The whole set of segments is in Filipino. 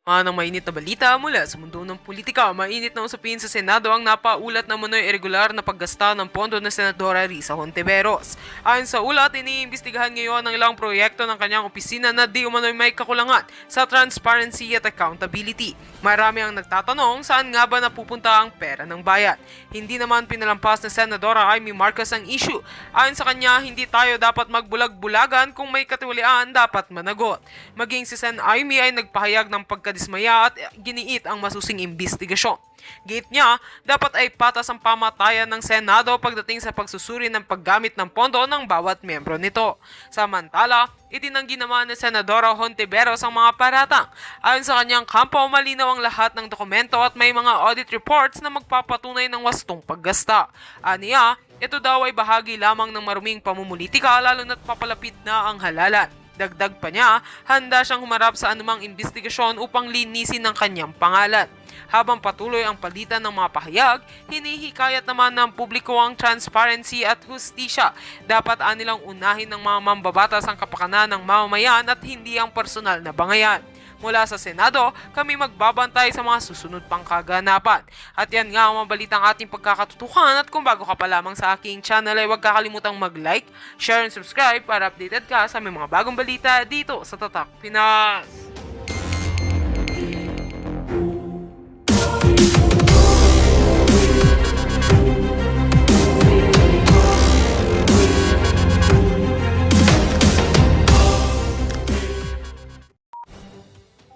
Ng mainit na balita mula sa mundo ng politika, mainit na usapin sa Senado ang napaulat na manoy irregular na paggasta ng pondo ng Senadora Risa Hontiveros. Ayon sa ulat, iniimbestigahan ngayon ang ilang proyekto ng kanyang opisina na di umano'y may kakulangan sa transparency at accountability. Marami ang nagtatanong saan nga ba napupunta ang pera ng bayan. Hindi naman pinalampas na Senadora Amy Marcos ang issue. Ayon sa kanya, hindi tayo dapat magbulag-bulagan kung may katiwalian dapat managot. Maging si Sen Amy ay nagpahayag ng pagkadismaya at giniit ang masusing imbestigasyon. Gate niya, dapat ay patas ang pamatayan ng Senado pagdating sa pagsusuri ng paggamit ng pondo ng bawat miyembro nito. Samantala, itinanggi naman ni Senadora Hontiveros ang mga paratang. Ayon sa kanyang kampo, malinaw ang lahat ng dokumento at may mga audit reports na magpapatunay ng wastong paggasta. Aniya, ito daw ay bahagi lamang ng maruming pamumulitika lalo na't papalapit na ang halalan. Dagdag pa niya, handa siyang humarap sa anumang investigasyon upang linisin ang kanyang pangalan. Habang patuloy ang palitan ng mga pahayag, hinihikayat naman ng publiko ang transparency at hustisya. Dapat anilang unahin ng mga mambabatas ang kapakanan ng mamamayan at hindi ang personal na bangayan. Mula sa Senado, kami magbabantay sa mga susunod pang kaganapan. At yan nga ang mga balitang ating pagkakatutukan, at kung bago ka pa lamang sa aking channel ay huwag kakalimutang mag-like, share and subscribe para updated ka sa mga bagong balita dito sa Tatak Pinas.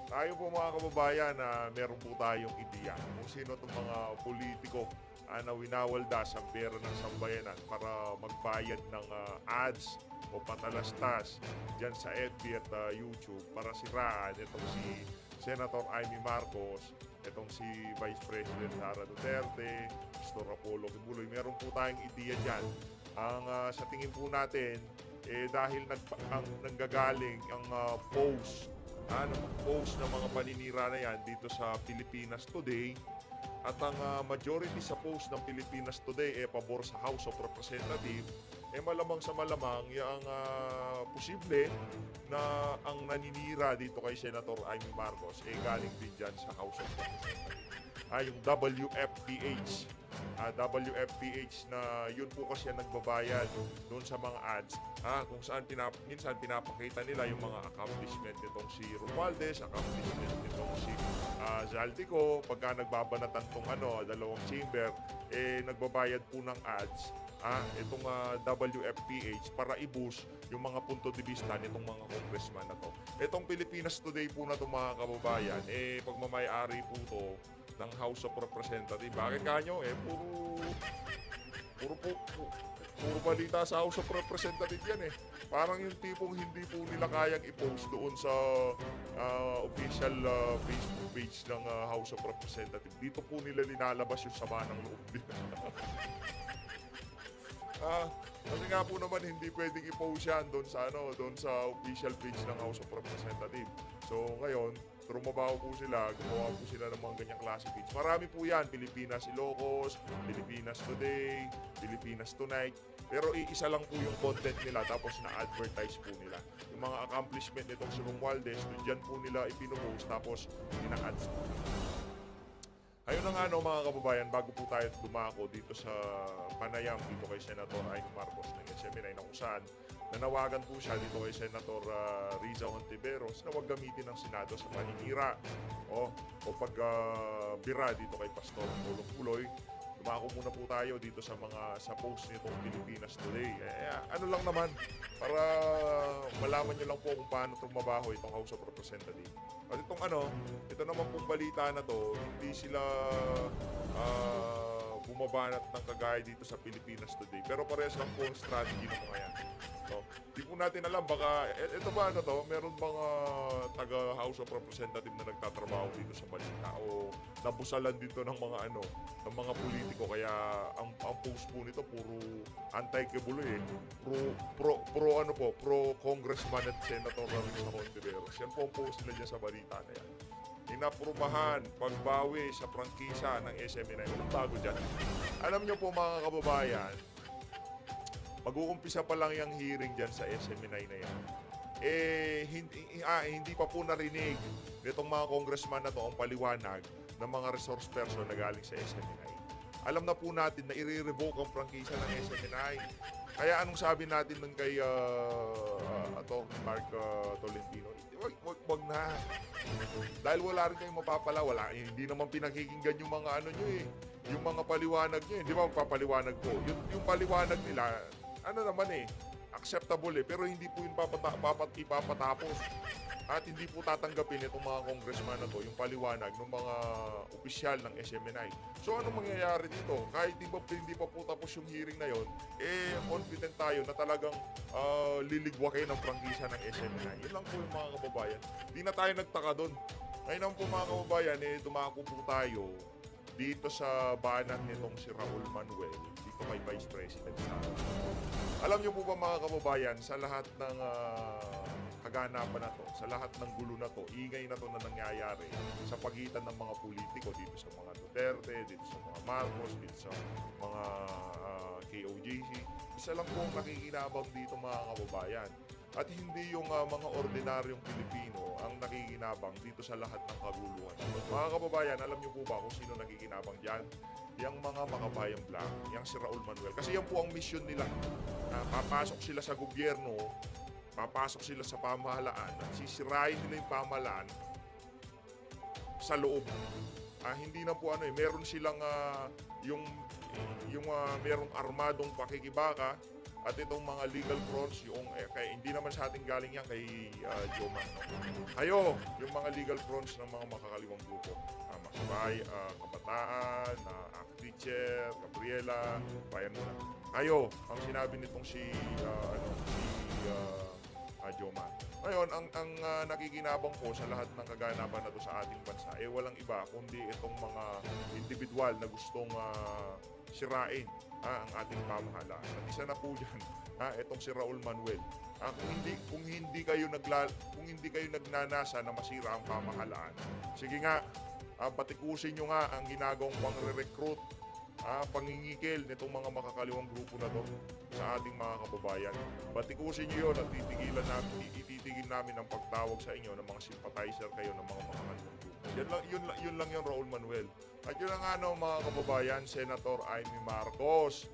Tayo po mga kababayan, meron po tayong ideya kung sino itong mga politiko na winawalda sa pera ng sambayanan para magbayad ng ads o patalastas dyan sa FB at YouTube para siraan itong si Senator Amy Marcos, itong si Vice President Sara Duterte, Pastor Apollo Kibuloy. Meron po tayong ideya dyan. Sa tingin po natin, dahil nanggagaling ang post ng mga paninira na yan dito sa Pilipinas Today, at ang majority sa post ng Pilipinas Today pabor sa House of Representatives, malamang sa malamang yung posible na ang naninira dito kay Senator Amy Marcos galing din dyan sa House of Representatives. Yung WFPH. WFPH na yun po kasi nagbabayad doon sa mga ads kung saan minsan pinapakita nila yung mga accomplishment nitong si Romualdez, accomplishment nitong si Zaldico. Pagka nagbabanatan tong dalawang chamber, nagbabayad po ng ads itong WFPH para i-boost yung mga punto de vista nitong mga congressman na to. Itong Pilipinas Today po na itong mga kababayan, pagmamayari po to ng House of Representatives. Bakit kanyo? Puro balita sa House of Representatives yan Parang yung tipong hindi po nila kayang i-post doon sa official Facebook page ng House of Representatives. Dito po nila nilalabas yung sama ng loob nila. Kasi nga po naman hindi pwedeng i-post yan doon sa official page ng House of Representatives. So ngayon, trumabaho po sila, gumawa po sila ng mga ganyang klase page. Marami po yan, Pilipinas Ilocos, Pilipinas Today, Pilipinas Tonight. Pero iisa lang po yung content nila, tapos na-advertise po nila. Yung mga accomplishment nitong si Romualdez, dyan po nila ipinupost, tapos ina-ads po. Ayun na nga mga kababayan, bago po tayo dumako dito sa panayam dito kay Senator Amy Marcos ng SMNI, na kung saan nanawagan po siya dito kay Senator Risa Hontiveros na huwag gamitin ng Senado sa paninira o pagbira dito kay Pastor Apollo Kibuloy. Dumako muna po tayo dito sa post nitong Pilipinas Today. Ano lang naman, para malaman nyo lang po kung paano trumabaho itong House of Representatives. At ito naman pong balita na to, hindi sila bumabanat ng kagaya dito sa Pilipinas Today. Pero parehas lang po ang strategy ng mga yan. So, di po natin alam, baka, ito ba meron mga taga House of Representatives na nagtatrabaho dito sa balita o nabusalan dito ng mga ng mga politiko, kaya ang post po nito puro anti-Kibuloy pro Congressman at Senator Risa Hontiveros. Yan po ang post nila dyan sa balita na yan. Inaprubahan pagbawi sa prangkisa ng SMNI. Walang bago dyan. Alam nyo po mga kababayan, mag-uumpisa pa lang yung hearing dyan sa SMNI na yan. hindi pa po narinig nitong mga congressman na to ang paliwanag ng mga resource person na galing sa SMNI. Alam na po natin na i-revoke ang prangkisa ng SMNI. Kaya anong sabi natin nun kay Mark Tolentino? Wag na. Dahil wala rin kayong mapapala, hindi naman pinakikinggan yung mga ano nyo eh. Yung mga paliwanag nyo, hindi ba magpapaliwanag po? Yung paliwanag nila, ano naman eh, acceptable eh, pero hindi po yun ipapatapos. At hindi po tatanggapin itong mga congressman na to yung paliwanag ng mga opisyal ng SMNI. So ano mangyayari dito? Kahit hindi pa po tapos yung hearing na yon, confident tayo na talagang liligwakin ang prangkisa ng SMNI. Yun lang po yung mga kababayan. Di na tayo nagtaka doon. Ngayon ang po mga kababayan, dumako po tayo dito sa banat nitong si Raul Manuel, dito kay Vice President Sara. Alam niyo po ba mga kababayan, sa lahat ng kaganapan na to, sa lahat ng gulo na to, ingay na to na nangyayari sa pagitan ng mga politiko dito sa mga Duterte, dito sa mga Marcos, dito sa mga KOJC, isa lang po ang nakikinabang dito mga kababayan. At hindi yung mga ordinaryong Pilipino ang nakikinabang dito sa lahat ng kaguluhan. Mga kababayan, alam niyo po ba kung sino nakikinabang dyan? Yang mga makabayang black, yang si Raul Manuel. Kasi yan po ang mission nila. Papasok sila sa gobyerno, papasok sila sa pamahalaan at sisirain nila yung pamahalaan sa loob. Hindi na po meron silang merong armadong pakikibaka at itong mga legal fronts hindi naman sa ating galing yan kay Joma. Ayo, yung mga legal fronts ng mga makakaliwang grupo. Makabay, Kabataan, Teacher, Gabriela, Bayan Muna. Ayo, ang sinabi nitong si Joma. Ngayon, ang nakikinabang po sa lahat ng kaganapan na to sa ating bansa, walang iba kundi itong mga individual na gustong sirain ang ating pamahalaan. At isa na po dyan, itong si Raul Manuel. Kung hindi kayo nagnanasa na masira ang pamahalaan, sige nga, batikusin nyo nga ang ginagawang pang-recruit, pangingikil nitong mga makakaliwang grupo na to sa ating mga kababayan. Batikusin nyo yun at ititigil namin ang pagtawag sa inyo ng mga sympathizer kayo ng mga makakaliwang grupo. Yun lang yung Raul Manuel. At yun ang mga kababayan, Senator Amy Marcos.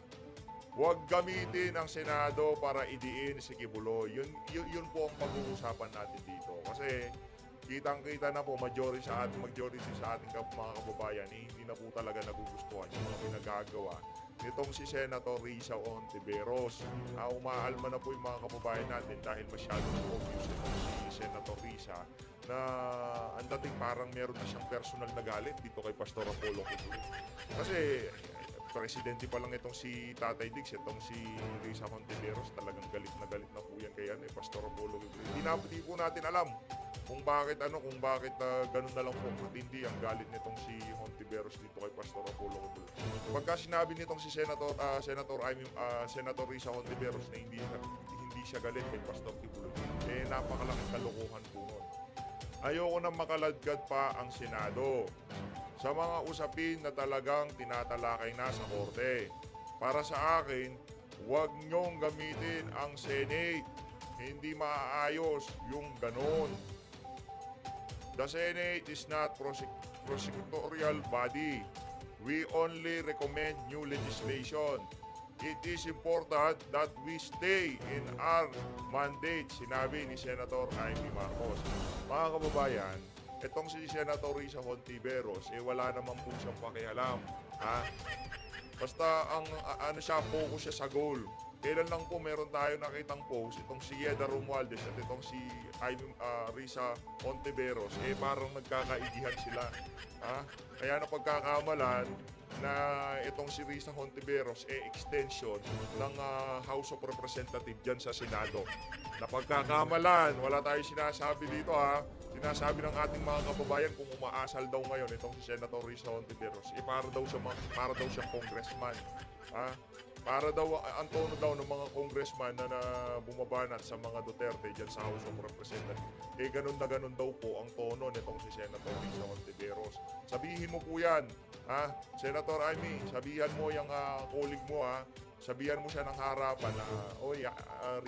Huwag gamitin ang Senado para idiin si Kibuloy. Yun po ang pag-uusapan natin dito. Kasi kitang-kita na po majority sa ating mga kababayan hindi na po talaga nagugustuhan yung mga pinagagawa nitong si Senator Risa Hontiveros. Umaalma na po yung mga kababayan natin dahil masyadong obvious itong si Senator Risa na ang dating parang meron na siyang personal na galit dito kay Pastor Apollo Kibuloy. Kasi presidente pa lang itong si Tatay Diggs, itong si Risa Hontiveros, talagang galit na po yan kay Pastor Apollo Kibuloy. Hindi po natin alam kung bakit ganun na lang po matindi ang galit nitong si Hontiveros dito kay Pastor Apollo Kibuloy. Pagka sinabi nitong si Senator Risa Hontiveros na hindi siya galit kay Pastor Kibuloy, napakalaking kalokohan po nun. Ayoko nang makaladkad pa ang Senado sa mga usapin na talagang tinatalakay na sa korte. Para sa akin, huwag niyong gamitin ang Senate. Hindi maaayos yung ganon. The Senate is not prosecutorial body. We only recommend new legislation. It is important that we stay in our mandate, sinabi ni Senator Amy Marcos. Mga kababayan, itong si Senator Risa Hontiveros, wala naman po siyang pakialam. Basta focus siya sa goal. Kailan lang po meron tayo nakitang post, itong si Yeda Romualdez at itong si Risa Hontiveros, parang nagkakaigihan sila. Kaya napagkakamalan na itong si Risa Hontiveros extension ng House of Representatives dyan sa Senado. Napagkakamalan, wala tayong sinasabi dito Sinasabi ng ating mga kababayan kung umaasal daw ngayon itong si Senator Risa Hontiveros, para daw siyang congressman. Para daw, ang tono daw ng mga congressman na bumabanat sa mga Duterte dyan sa House of Representatives, ganun na ganun daw po ang tono nitong si Senator Risa Hontiveros. Sabihin mo po yan, Senator Amy, sabihan mo yung colleague mo, sabihan mo siya ng harapan na, oy,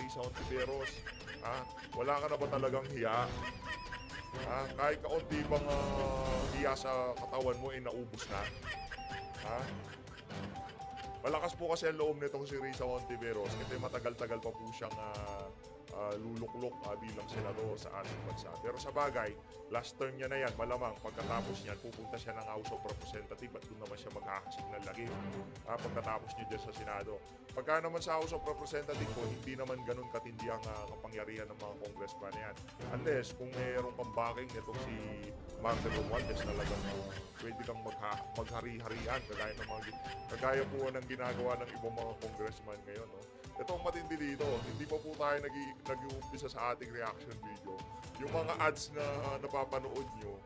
Risa Hontiveros, wala ka na ba talagang hiya? Kahit kaunti bang hiya sa katawan mo, naubos na? Malakas po kasi ang loob nitong si Risa Hontiveros kasi matagal-tagal pa po siyang luluklok bilang senador sa ating bansa. Pero sa bagay, last term niya na yan, malamang pagkatapos niyan, pupunta siya ng House of Representatives at doon naman siya maghahasik ng lagi pagkatapos niya dyan sa Senado. Pagka naman sa House of Representatives po, hindi naman ganun katindi ang kapangyarihan ng mga congressman na yan. Unless kung mayroong pambaking nitong si Marcelo Romualdez talagang pwede kang maghari-harian kagaya po ng ginagawa ng ibang mga congressman ngayon. No? Ito ang matindi dito, hindi pa po tayo nag-uumpisa sa ating reaction video. Yung mga ads na napapanood nyo,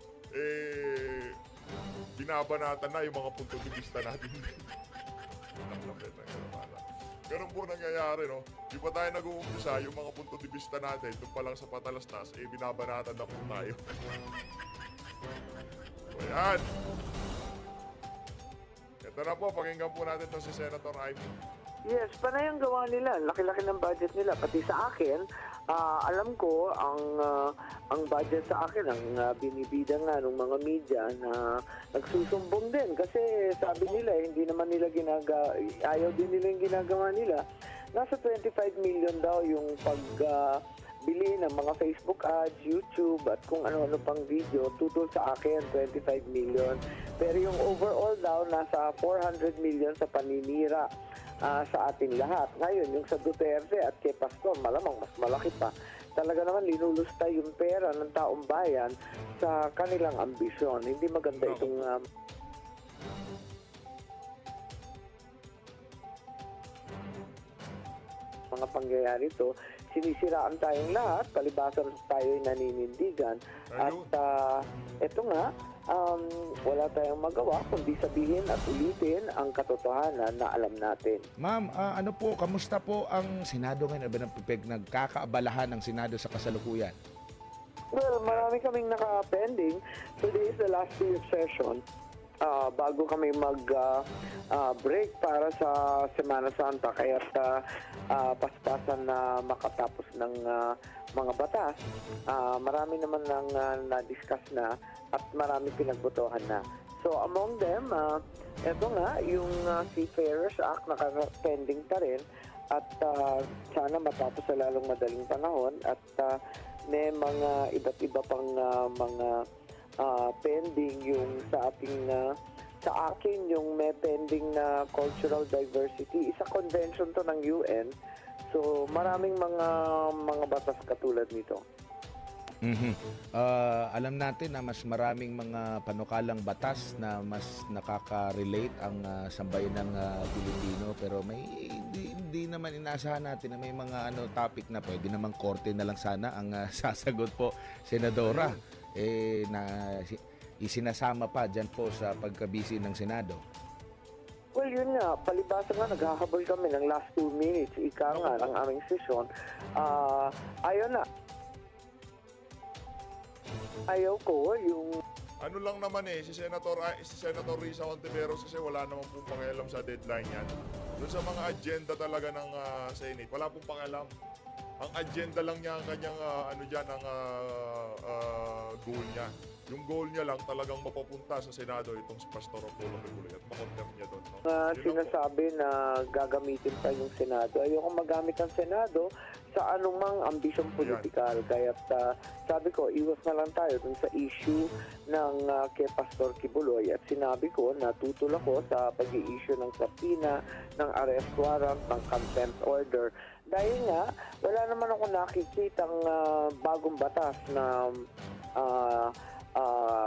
binabanatan na yung mga punto de vista natin. Ganun po nangyayari, no? Di pa tayo nag-uumpisa, yung mga punto de vista natin, doon pa lang sa patalastas, binabanatan na po tayo. So, yan. Ito na po, pakinggan po natin ito si Senator Amy. Yes, panay ang gawa nila. Laki-laki ng budget nila. Pati sa akin, alam ko, ang budget sa akin, ang binibida nga ng mga media na nagsusumbong din. Kasi sabi nila, hindi naman nila ayaw din nila yung ginagawa nila. Nasa 25 million daw yung pagbili ng mga Facebook ads, YouTube, at kung ano-ano pang video. Tutol sa akin, 25 million. Pero yung overall daw, nasa 400 million sa paninira sa ating lahat. Ngayon, yung sa Duterte at kay Pastor, malamang mas malaki pa. Talaga naman linulusta yung pera ng taong bayan sa kanilang ambisyon. Hindi maganda itong mga pangyayari ito. Sinisiraan tayong lahat, palibasan tayo'y naninindigan. At ito nga, wala tayong magawa kundi sabihin at ulitin ang katotohanan na alam natin. Ma'am, ano po, kamusta po ang Senado ngayon? Nagkakaabalahan ng Senado sa kasalukuyan? Well, marami kaming naka-pending. Today is the last day of session. Bago kami mag-break para sa Semana Santa, kaya paspasan na makatapos ng mga batas. Marami naman nang na-discuss na at marami pinagbotohan na. So among them, eto nga, yung Seafarers Act naka-pending pa rin at sana matapos sa lalong madaling panahon at may mga iba't iba pang mga pending yung sa ating sa akin yung may pending na cultural diversity. Isa convention to ng UN. So maraming mga batas katulad nito. Alam natin na mas maraming mga panukalang batas na mas nakaka-relate ang sambayan ng Pilipino, pero may hindi naman inaasahan natin na may mga topic na pwede namang korte na lang sana ang sasagot po, Senadora. Na isinasama pa dyan po sa pagkabisi ng Senado. Well, yun nga, palibasa nga, naghahabol kami ng last 2 minutes, ika nga, ng aming session. Ayaw na. Ayaw ko, yung... Ano lang naman si Senator Risa Hontiveros kasi wala naman pong pakialam sa deadline yan. Doon sa mga agenda talaga ng Senate, wala pong pakialam. Ang agenda lang niya, ang kanyang ang goal niya. Yung goal niya lang talagang mapapunta sa Senado itong si Pastor Apollo Kibuloy at makontempt niya doon. No? Sinasabi na gagamitin pa yung Senado. Ayoko magamit ang Senado sa anumang ambisyong politikal. Kaya sabi ko, iwas na lang tayo dun sa issue ng kay Pastor Kibuloy. At sinabi ko na tutol ako sa pag-i-issue ng subpoena, ng arrest warrant, ng contempt order. Dahil nga, wala naman ako nakikitang bagong batas na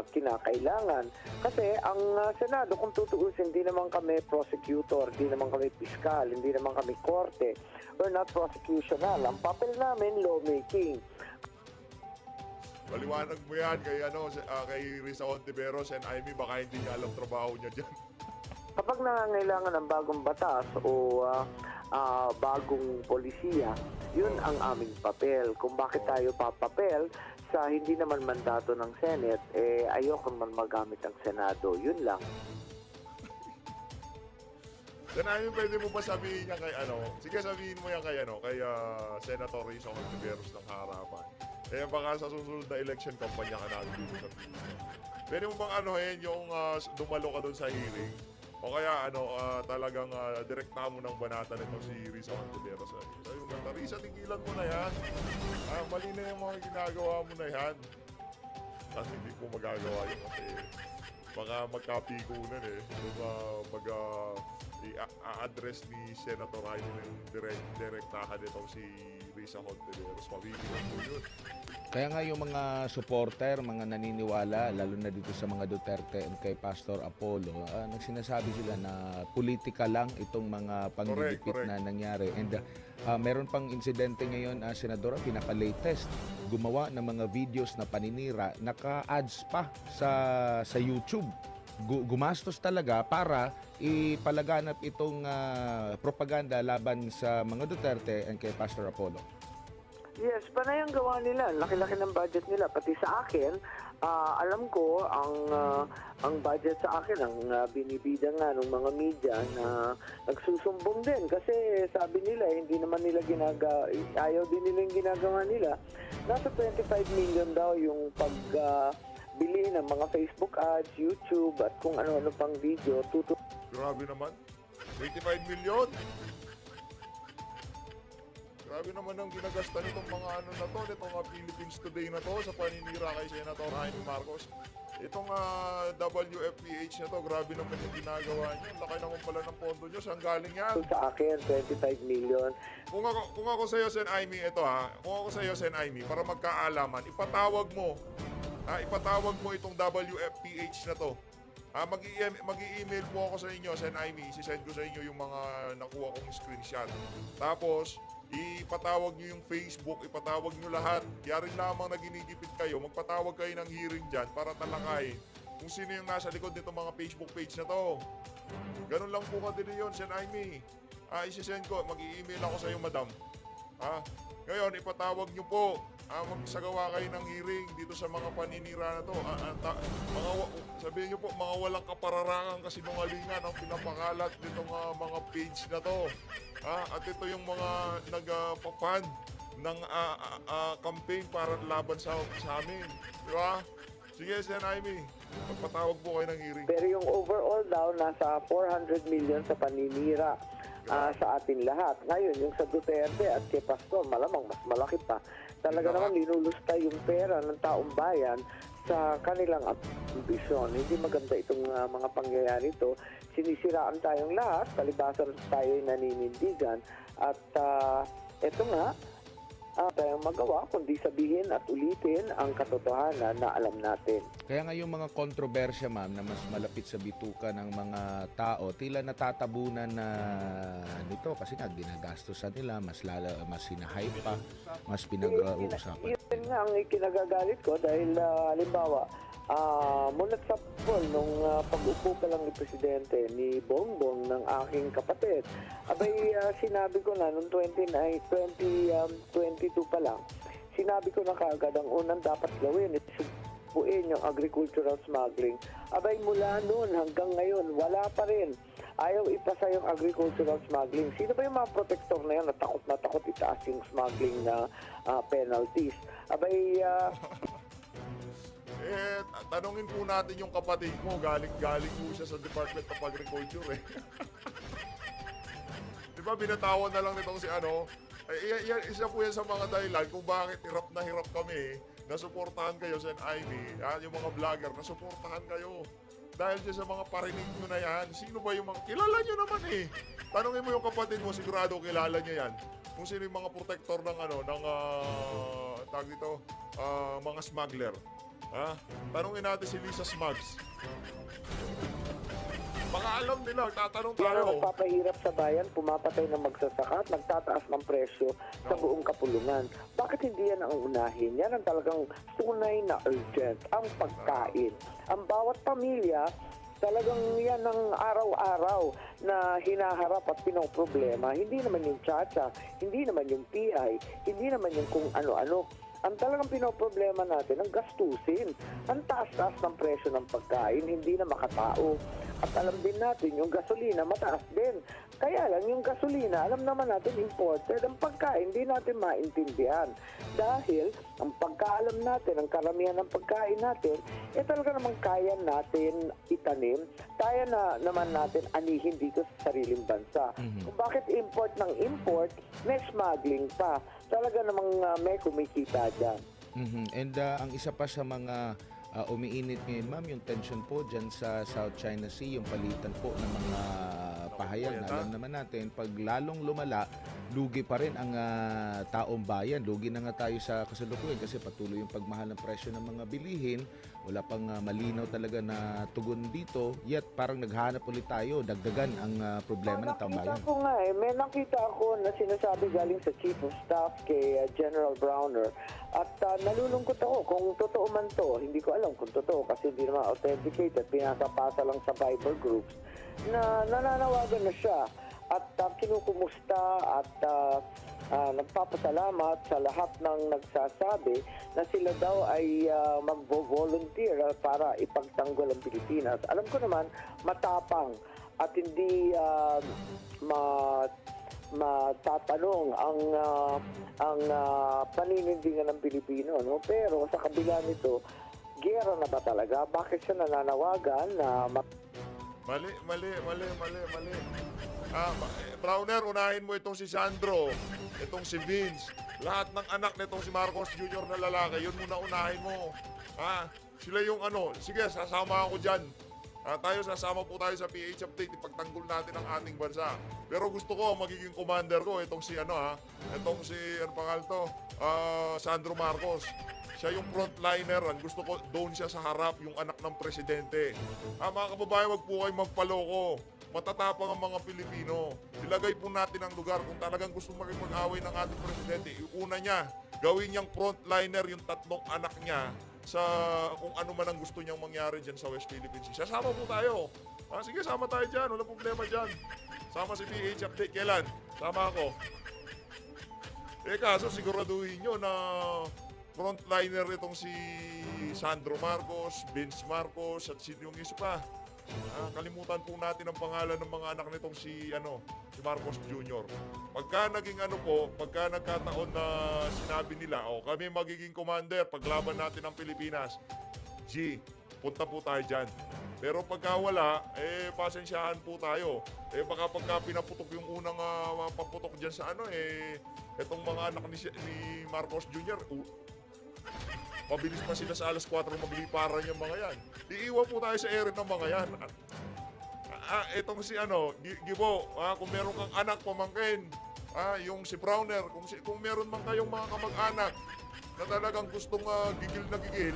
kinakailangan. Kasi ang Senado, kung tutuusin, hindi naman kami prosecutor, hindi naman kami piskal, hindi naman kami korte. We're not prosecutional. Ang papel namin, lawmaking. Paliwanag mo yan kay Risa Hontiveros and Amy, baka hindi niya alam trabaho niya dyan. Kapag nangangailangan ng bagong batas o bagong polisiya, yun ang aming papel. Kung bakit tayo papapel sa hindi naman mandato ng Senate, ayoko naman magamit ang Senado. Yun lang. Then pwede mo ba sabihin niya kay sige sabihin mo yan kay Senator Risa Hontiveros ng Harapan. Eh baka sa susunod na election kampanya ka namin dito sa Pilipinas. Pwede mo bang yung dumalo ka doon sa hearing? O kaya talagang direkta mo ng banata nito si Risa Hontiveros. Sabi mo, Risa, tigilan mo na yan. Mali na yung mga ginagawa mo na yan. Kasi hindi ko magagawa yun kasi baka magkapikunan i-address ni Senator Jaime ng direktahan nitong si Risa Hontiveros. Pabibigan mo yun. Kaya nga yung mga supporter, mga naniniwala, lalo na dito sa mga Duterte and kay Pastor Apollo, nagsinasabi sila na politika lang itong mga panggigipit Correct. na nangyari. And meron pang insidente ngayon, Senadora, pinaka-latest, gumawa ng mga videos na paninira, naka-ads pa sa YouTube. Gumastos talaga para ipalaganap itong propaganda laban sa mga Duterte and kay Pastor Apollo. Yes, panay ang gawa nila. Laki-laki ng budget nila. Pati sa akin, alam ko, ang budget sa akin, ang binibida nga ng mga media na nagsusumbong din. Kasi sabi nila, hindi naman nila ayaw din nila yung ginagawa nila. Nasa 25 million daw yung pagbili ng mga Facebook ads, YouTube, at kung ano-ano pang video. Grabe naman. 25 million. Grabe naman ang ginagasta nitong mga nitong Philippines Today na to sa paninira kay Senator Jaime Marcos. Itong WFPH na to, grabe naman yung ginagawa niyo. Laki naman pala ng pondo niyo. Saan galing yan? Sa akin, 25 million. Kung ako sa iyo, Sen Jaime, kung ako sa iyo, Sen Jaime, para magkaalaman, ipatawag mo itong WFPH na to. Mag-i-email po ako sa inyo, Sen Jaime, isisend ko sa inyo yung mga nakuha kong screenshot. Tapos, ipatawag nyo yung Facebook, ipatawag nyo lahat. Yarin lamang na ginigipit kayo, magpatawag kayo ng hearing dyan para talakayin kung sino yung nasa likod nito mga Facebook page na to. Ganun lang po kadili yun, Sen Jaime. Isisend ko, mag-i-email ako sa iyo, madam. Ngayon, ipatawag nyo po. Magsagawa kayo ng hearing dito sa mga paninira na to. Sabihin nyo po, mga walang kapararangan kasinungalingan ang pinapakalat nitong mga page na to. At ito yung mga nagpapand ng campaign para laban sa amin. Di ba? Sige, Sen Jaime, magpatawag po kayo ng hearing. Pero yung overall daw, nasa 400 million sa paninira sa atin lahat. Ngayon, yung sa Duterte at kay Pastor, malamang mas malaki pa. Talaga naman linulusta yung pera ng taong bayan sa kanilang ambisyon. Hindi maganda itong mga pangyayari ito. Sinisiraan tayong lahat, palibasan tayo'y naninindigan. At ito nga, tayong magawa kundi sabihin at ulitin ang katotohanan na alam natin. Kaya nga yung mga kontrobersya, ma'am, na mas malapit sa bituka ng mga tao, tila natatabunan na nito kasi nga ginagastosan nila, mas hinahype pa, mas pinag-uusapan. Yun nga ang ikinagagalit ko dahil halimbawa, mula sa poll nung pag-upo pa lang ni Presidente ni Bongbong ng aking kapatid, sinabi ko na noong 2022 pa lang, sinabi ko na kaagad ang unang dapat gawin is subuin yung agricultural smuggling. Mula noon hanggang ngayon, wala pa rin. Ayaw ipasa yung agricultural smuggling. Sino ba yung mga protector na yan na takot itaas yung smuggling na penalties? Tanungin po natin yung kapatid mo, galing po siya sa Department of Agriculture Di ba binatawan na lang nitong si isa po yan sa mga dahilan kung bakit hirap na hirap kami nasuportahan kayo, Sen Jaime, yung mga vlogger, nasuportahan kayo. Dahil dyan sa mga parinig nyo na yan, sino ba yung mga, kilala nyo naman Tanungin mo yung kapatid mo, sigurado kilala niya yan. Kung sino yung mga protector ng tag dito, mga smuggler. Tanungin natin si Lisa Smugs. Baka alam nila, tatanong Yan ang tayo. nagpapahirap sa bayan, pumapatay ng magsasaka at nagtataas ng presyo sa buong kapulungan. Bakit hindi yan ang unahin? Yan ang talagang tunay na urgent, ang pagkain. Ang bawat pamilya, talagang yan ang araw-araw na hinaharap at pinoproblema. Hindi naman yung tsa-tsa, hindi naman yung PI, hindi naman yung kung ano-ano. Ang talagang pinoproblema natin, ang gastusin. Ang taas-taas ng presyo ng pagkain, hindi na makatao. At alam din natin, yung gasolina, mataas din. Kaya lang, yung gasolina, alam naman natin, imported. Ang pagkain, hindi natin maintindihan. Dahil, ang pagkaalam natin, ang karamihan ng pagkain natin, talaga naman kaya natin itanim. Kaya na naman natin anihin dito sa sariling bansa. Kung bakit import ng import, may smuggling pa. Talaga namang may kumikita dyan. And ang isa pa sa mga umiinit ngayon, ma'am, yung tension po dyan sa South China Sea, yung palitan po ng mga pahayag na alam naman natin, pag lalong lumala, lugi pa rin ang taong bayan. Lugi na nga tayo sa kasalukuyan kasi patuloy yung pagmahal ng presyo ng mga bilihin. Wala pang malinaw talaga na tugon dito. Yet parang naghahanap ulit tayo, dagdagan ang problema ng taong bayan. Nakita ko nga may nakita ako na sinasabi galing sa Chief of Staff kay General Browner. At nalulungkot ako kung totoo man to. Hindi ko alam kung totoo kasi hindi naman authenticated. Pinapasa lang sa Viber groups na nananawagan na siya at kinukumusta at nagpapasalamat sa lahat ng nagsasabi na sila daw ay magvo-volunteer para ipagtanggol ang Pilipinas. Alam ko naman, matapang at hindi matatanong ang paninindigan ng Pilipino, no? Pero sa kabila nito, giyera na ba talaga? Bakit siya nananawagan na Mali. Browner, unahin mo itong si Sandro, itong si Vince, lahat ng anak nitong si Marcos Jr. na lalaki, yun muna unahin mo. Sila yung sige, sasama ako dyan. Sasama po tayo sa PH Update, ipagtanggol natin ang ating bansa. Pero gusto ko, magiging commander ko, itong si itong si, Sandro Marcos. Siya yung frontliner, gusto ko doon siya sa harap, yung anak ng presidente. Mga kababayan, wag po kayo magpaloko. Matatapang ang mga Pilipino. Ilagay po natin ang lugar kung talagang gusto makipag-away ng ating presidente. Una niya, gawin niyang frontliner yung tatlong anak niya sa kung ano man ang gusto niyang mangyari dyan sa West Philippine Sea. Sasama po tayo. Sige, sama tayo dyan. Walang problema dyan. Sama si PH Update. Kailan? Sama ako. Kaso siguraduhin nyo na frontliner itong si Sandro Marcos, Vince Marcos, at yung isa pa. Kalimutan po natin ang pangalan ng mga anak nitong si Marcos Jr. Pagka naging pagka nagkataon na sinabi nila, kami magiging commander, paglaban natin ang Pilipinas. Punta po tayo dyan. Pero pagka wala, pasensyahan po tayo. Baka pagka pinaputok yung unang paputok dyan sa itong mga anak ni Marcos Jr., pabilis pa sila sa alas 4 magliparan yung mga yan. Iiwan po tayo sa area ng mga yan. Itong si Gibo, kung meron kang anak, pamangkin, yung si Browner, kung meron man kayong mga kamag-anak na talagang gustong gigil na gigil,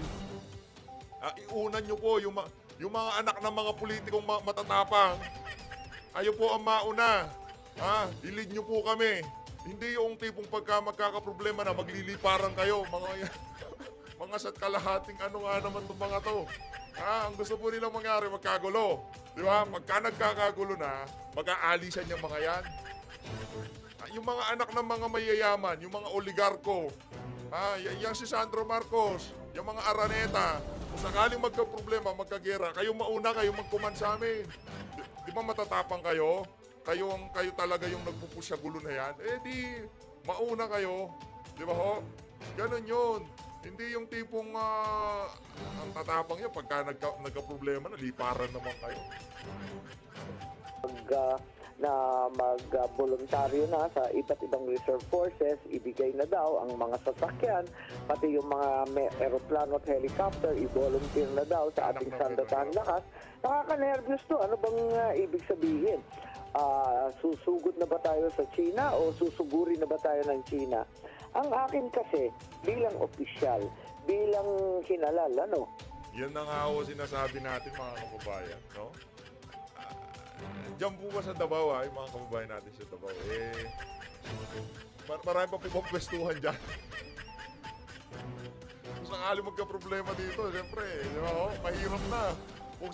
iunan nyo po yung mga anak ng mga politikong matatapang. Ayo po ang mauna. Ilid nyo po kami. Hindi yung tipong pagka magkakaproblema na magliliparan kayo, mga sat kalahating nga naman itong mga to. Ang gusto po nilang mangyari, magkagulo. Di ba? Pagka nagkakagulo na, mag-aalisan yung mga yan. Yung mga anak ng mga mayayaman, yung mga oligarko, yung si Sandro Marcos, yung mga Araneta, kung sakaling magka-problema, magkagera, kayo mauna, kayo mag-command sa amin. Di ba matatapang kayo? Kayo talaga yung nagpupush sa gulo na yan. Di, mauna kayo. Di ba ho? Ganon yun. Hindi yung tipong ang tatapang yun pagka nagka-problema na liparan naman kayo. Mag-voluntaryo na sa iba't ibang reserve forces, ibigay na daw ang mga sasakyan, pati yung mga aeroplano at helicopter, i-volunteer na daw sa ating sandatahang lakas. Nakaka-nervous to. Ano bang ibig sabihin? Susugod na ba tayo sa China o susuguri na ba tayo ng China? Ang akin kasi, bilang opisyal, bilang hinalal, Yan na nga ho sinasabi natin mga kababayan, no? Diyan po ba sa Davao, yung mga kababayan natin sa Davao, marami pa po bang pwestuhan dyan? Kung sakali magka-problema dito, siyempre, di ba, mahirap na. Kung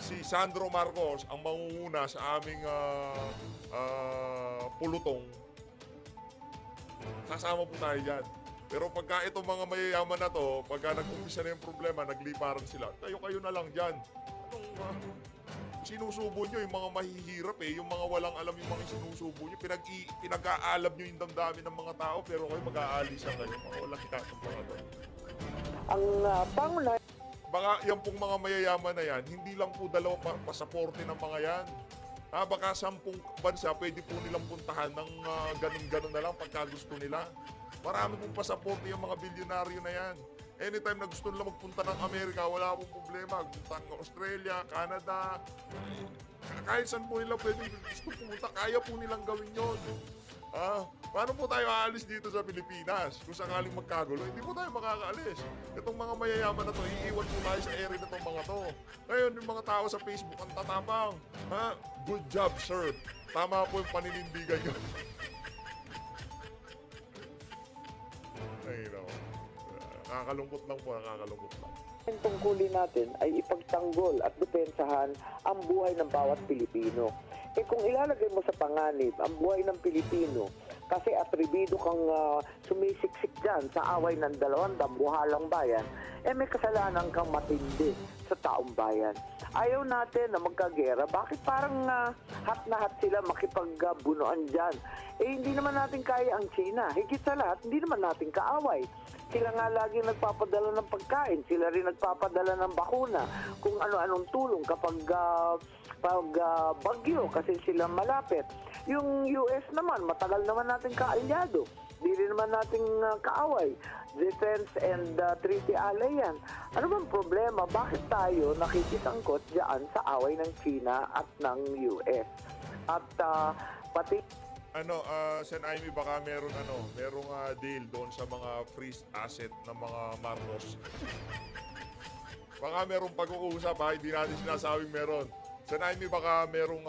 si Sandro Marcos ang mangunguna sa aming pulutong, Sasama po tayo dyan. Pero pagka itong mga mayayaman na to, pagka nag-umpisa na yung problema, nagliparan sila, kayo na lang dyan. Anong sinusubo nyo yung mga mahihirap yung mga walang alam yung mga sinusubo nyo, pinag-aalab nyo yung damdamin ng mga tao, pero kayo mag-aalisan kayo, mga walang ikatong mga to. Ang pangunahin Baka yan pong mga mayayaman na yan, hindi lang po dalawa pasaporte ng mga yan. Baka 10 bansa pwede po nilang puntahan ng ganun-ganun na lang pagka gusto nila. Marami pong pasaporte yung mga bilyonaryo na yan. Anytime na gusto nila magpunta ng Amerika, wala pong problema. Punta ng Australia, Canada, kahit saan po nila pwede gusto pumunta, kaya po nilang gawin yun. Paano po tayo aalis dito sa Pilipinas? Kung sakaling magkagulo, hindi po tayo makakaalis. Itong mga mayayaman na to, iiwan po tayo sa area na itong mga to. Ngayon, yung mga tao sa Facebook, ang tatapang. Good job, sir. Tama po yung paninindigan nyo. Ay, no. Nakakalungkot lang po, nakakalungkot lang. tungkulin natin ay ipagtanggol at depensahan ang buhay ng bawat Pilipino. Kung ilalagay mo sa panganib ang buhay ng Pilipino, kasi atribido kang sumisiksik dyan sa away ng dalawang dambuhalang bayan, may kasalanan kang matindi sa taong bayan. Ayaw natin na magkagera. Bakit parang hat na hat sila makipagbunuan dyan? Hindi naman natin kaya ang China. Higit sa lahat, hindi naman natin kaaway. Sila nga lagi nagpapadala ng pagkain. Sila rin nagpapadala ng bakuna. Kung ano-anong tulong kapag bagyo kasi sila malapit. Yung US naman, matagal naman natin kaalyado. Di rin naman nating kaaway. Defense and Treaty Ally yan. Ano bang problema? Bakit tayo nakikisangkot dyan sa away ng China at ng US? At pati Sen Amy, baka merong deal doon sa mga freeze asset ng mga Marcos. Baka merong pag-uusap, hindi natin sinasabing meron. Sen Amy, baka merong